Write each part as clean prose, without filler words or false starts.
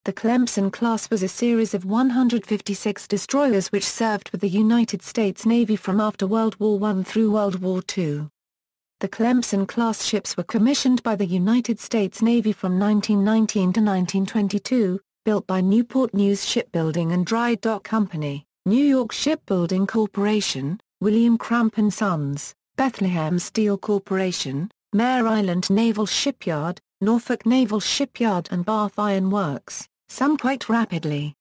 The Clemson-class was a series of 156 destroyers which served with the United States Navy from after World War I through World War II. The Clemson-class ships were commissioned by the United States Navy from 1919 to 1922, built by Newport News Shipbuilding and Dry Dock Company, New York Shipbuilding Corporation, Cramp and Sons, Bethlehem Steel Corporation, Mare Island Naval Shipyard, Norfolk Naval Shipyard and Bath Iron Works, some quite rapidly.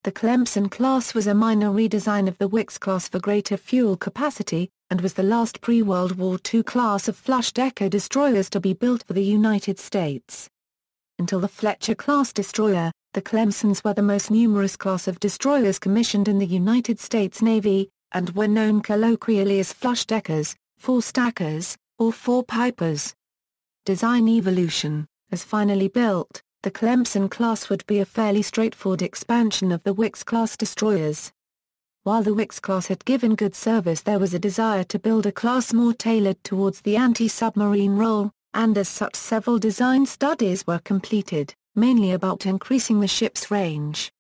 The Clemson-class was a minor redesign of the Wickes-class for greater fuel capacity, and was the last pre-World War II class of flush-decker destroyers to be built for the United States. Until the Fletcher-class destroyer, the Clemsons were the most numerous class of destroyers commissioned in the United States Navy, and were known colloquially as flush-deckers, four-stackers, or four-pipers. Design evolution. As finally built, the Clemson-class would be a fairly straightforward expansion of the Wickes-class destroyers. While the Wickes-class had given good service, there was a desire to build a class more tailored towards the anti-submarine role, and as such several design studies were completed, mainly about increasing the ship's range.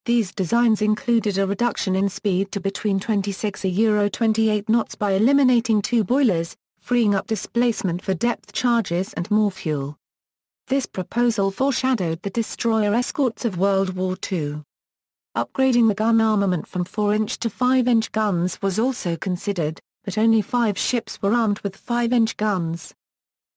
These designs included a reduction in speed to between 26–28 knots by eliminating two boilers, freeing up displacement for depth charges and more fuel. This proposal foreshadowed the destroyer escorts of World War II. Upgrading the gun armament from 4-inch to 5-inch guns was also considered, but only 5 ships were armed with 5-inch guns.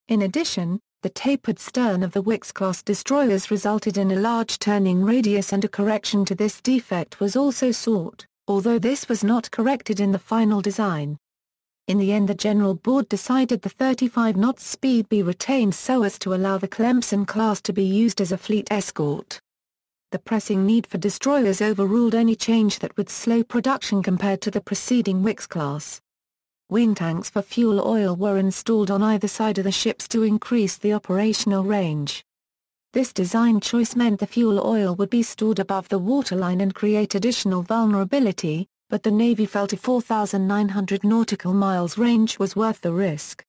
In addition, the tapered stern of the Wickes-class destroyers resulted in a large turning radius, and a correction to this defect was also sought, although this was not corrected in the final design. In the end, the General Board decided the 35 knots speed be retained so as to allow the Clemson-class to be used as a fleet escort. The pressing need for destroyers overruled any change that would slow production compared to the preceding Wickes-class. Wing tanks for fuel oil were installed on either side of the ships to increase the operational range. This design choice meant the fuel oil would be stored above the waterline and create additional vulnerability, but the Navy felt a 4,900 nautical miles range was worth the risk.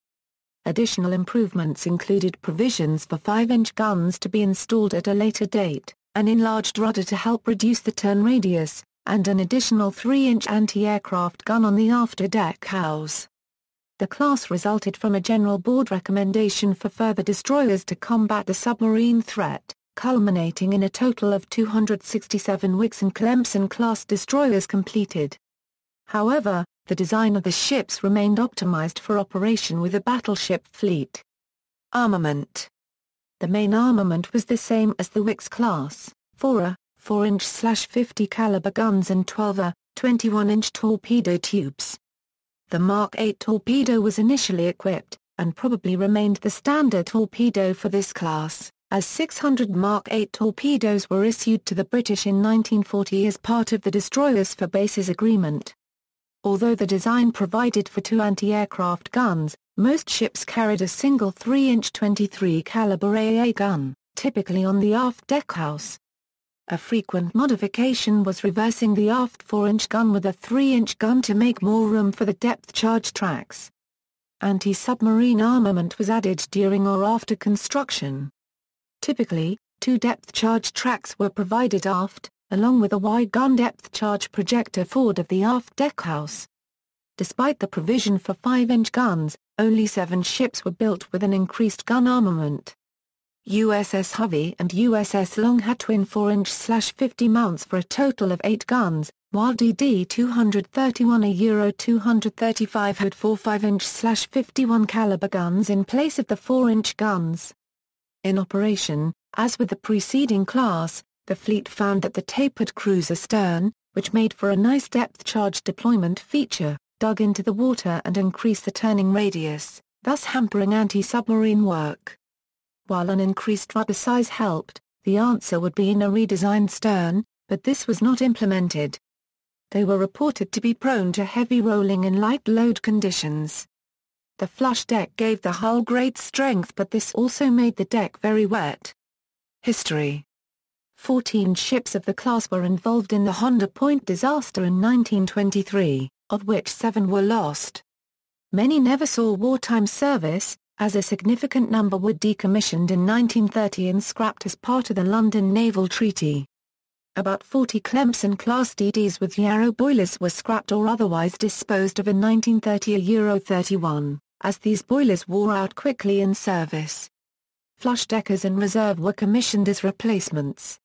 Additional improvements included provisions for 5-inch guns to be installed at a later date, an enlarged rudder to help reduce the turn radius, and an additional 3-inch anti-aircraft gun on the after-deck house. The class resulted from a General Board recommendation for further destroyers to combat the submarine threat, culminating in a total of 267 Wickes and Clemson-class destroyers completed. However, the design of the ships remained optimized for operation with a battleship fleet. Armament. The main armament was the same as the Wickes-class, 4-inch/50 caliber guns and 21-inch torpedo tubes. The Mark 8 torpedo was initially equipped, and probably remained the standard torpedo for this class, as 600 Mark 8 torpedoes were issued to the British in 1940 as part of the Destroyers for Bases Agreement. Although the design provided for 2 anti-aircraft guns, most ships carried a single 3-inch 23 caliber AA gun, typically on the aft deckhouse. A frequent modification was reversing the aft 4-inch gun with a 3-inch gun to make more room for the depth charge tracks. Anti-submarine armament was added during or after construction. Typically, 2 depth charge tracks were provided aft, along with a wide gun depth charge projector forward of the aft deckhouse. Despite the provision for 5-inch guns, only 7 ships were built with an increased gun armament. USS Hovey and USS Long had twin 4-inch/50 mounts for a total of 8 guns, while DD-231 a Euro-235 had 4 5-inch/51 caliber guns in place of the 4-inch guns. In operation, as with the preceding class, the fleet found that the tapered cruiser stern, which made for a nice depth charge deployment feature, dug into the water and increased the turning radius, thus hampering anti-submarine work. While an increased rudder size helped, the answer would be in a redesigned stern, but this was not implemented. They were reported to be prone to heavy rolling in light load conditions. The flush deck gave the hull great strength, but this also made the deck very wet. History. 14 ships of the class were involved in the Honda Point disaster in 1923, of which 7 were lost. Many never saw wartime service, as a significant number were decommissioned in 1930 and scrapped as part of the London Naval Treaty. About 40 Clemson-class DDs with Yarrow boilers were scrapped or otherwise disposed of in 1930-31, as these boilers wore out quickly in service. Flush deckers in reserve were commissioned as replacements.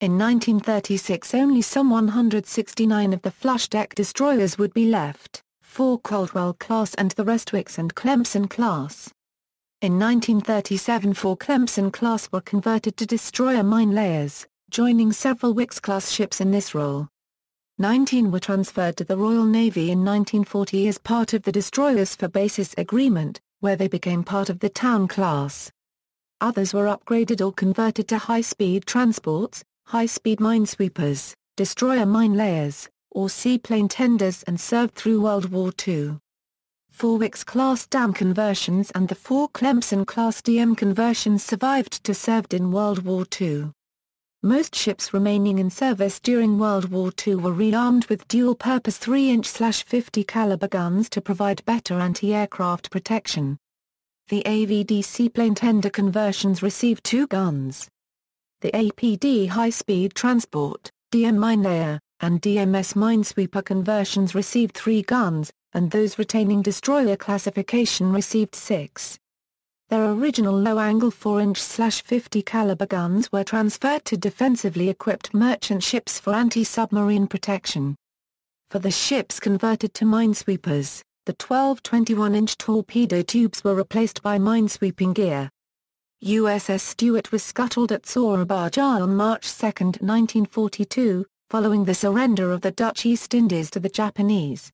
In 1936 only some 169 of the flush deck destroyers would be left, 4 Caldwell-class and the rest Wickes and Clemson-class. In 1937 4 Clemson-class were converted to destroyer mine layers, joining several Wickes-class ships in this role. 19 were transferred to the Royal Navy in 1940 as part of the Destroyers for Bases Agreement, where they became part of the Town class. Others were upgraded or converted to high-speed transports, high-speed minesweepers, destroyer mine layers, or seaplane tenders and served through World War II. 4 Wickes-class dam conversions and the 4 Clemson-class DM conversions survived to served in World War II. Most ships remaining in service during World War II were rearmed with dual-purpose 3-inch/50 caliber guns to provide better anti-aircraft protection. The AVD seaplane tender conversions received 2 guns. The APD high-speed transport, DM minelayer, and DMS minesweeper conversions received 3 guns, and those retaining destroyer classification received 6. Their original low-angle 4-inch/50 caliber guns were transferred to defensively equipped merchant ships for anti-submarine protection. For the ships converted to minesweepers, the 12 21-inch torpedo tubes were replaced by minesweeping gear. USS Stuart was scuttled at Sorabaja on March 2, 1942, following the surrender of the Dutch East Indies to the Japanese.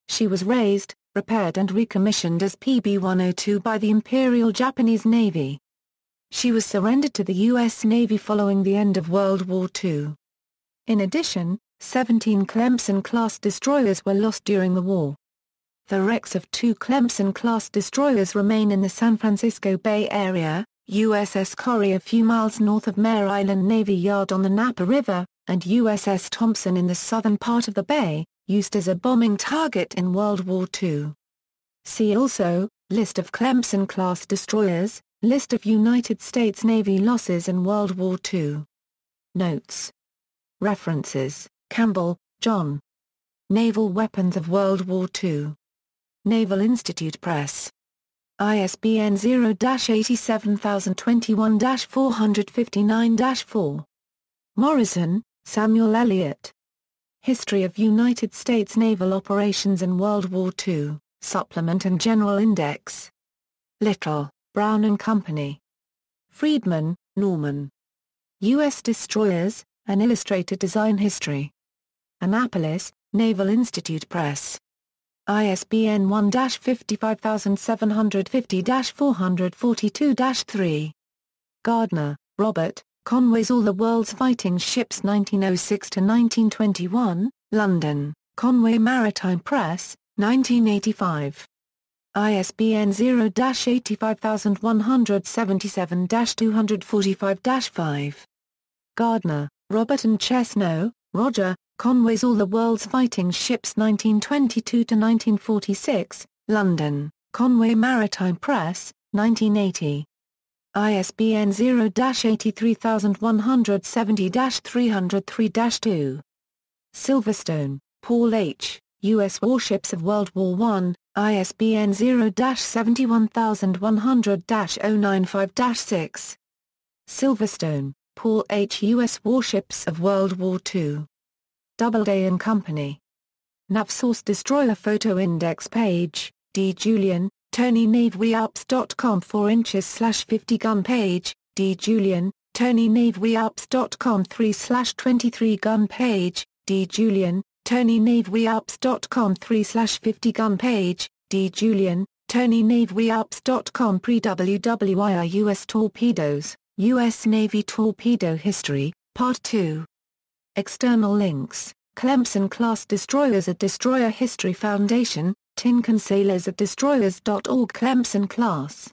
She was raised, repaired and recommissioned as PB-102 by the Imperial Japanese Navy. She was surrendered to the U.S. Navy following the end of World War II. In addition, 17 Clemson-class destroyers were lost during the war. The wrecks of 2 Clemson-class destroyers remain in the San Francisco Bay Area, USS Corrie a few miles north of Mare Island Navy Yard on the Napa River, and USS Thompson in the southern part of the bay, used as a bombing target in World War II. See also, List of Clemson-class destroyers, List of United States Navy losses in World War II. Notes. References: Campbell, John. Naval Weapons of World War II. Naval Institute Press. ISBN 0-87021-459-4. Morrison, Samuel Eliot. History of United States Naval Operations in World War II, Supplement and General Index. Little, Brown and Company. Friedman, Norman. U.S. Destroyers, An Illustrated Design History. Annapolis, Naval Institute Press. ISBN 1-55750-442-3. Gardner, Robert, Conway's All the World's Fighting Ships 1906-1921, London, Conway Maritime Press, 1985. ISBN 0-85177-245-5. Gardner, Robert and Chesno, Roger, Conway's All the World's Fighting Ships 1922-1946, London, Conway Maritime Press, 1980. ISBN 0-83170-303-2. Silverstone, Paul H., U.S. Warships of World War I, ISBN 0-71100-095-6. Silverstone, Paul H. U.S. Warships of World War II. Doubleday and Company. Navsource Destroyer Photo Index page, D. Julian, Tony NavyUps.com 4-inches/50 gun page, D. Julian, Tony NavyUps.com 3/23 gun page, D. Julian, Tony NavyUps.com 3/50 gun page, D. Julian, Tony NavyUps.com pre-WWIR U.S. Torpedoes, U.S. Navy Torpedo History, Part 2. External links: Clemson-class destroyers at Destroyer History Foundation, Tin Can Sailors at Destroyers.org. Clemson-class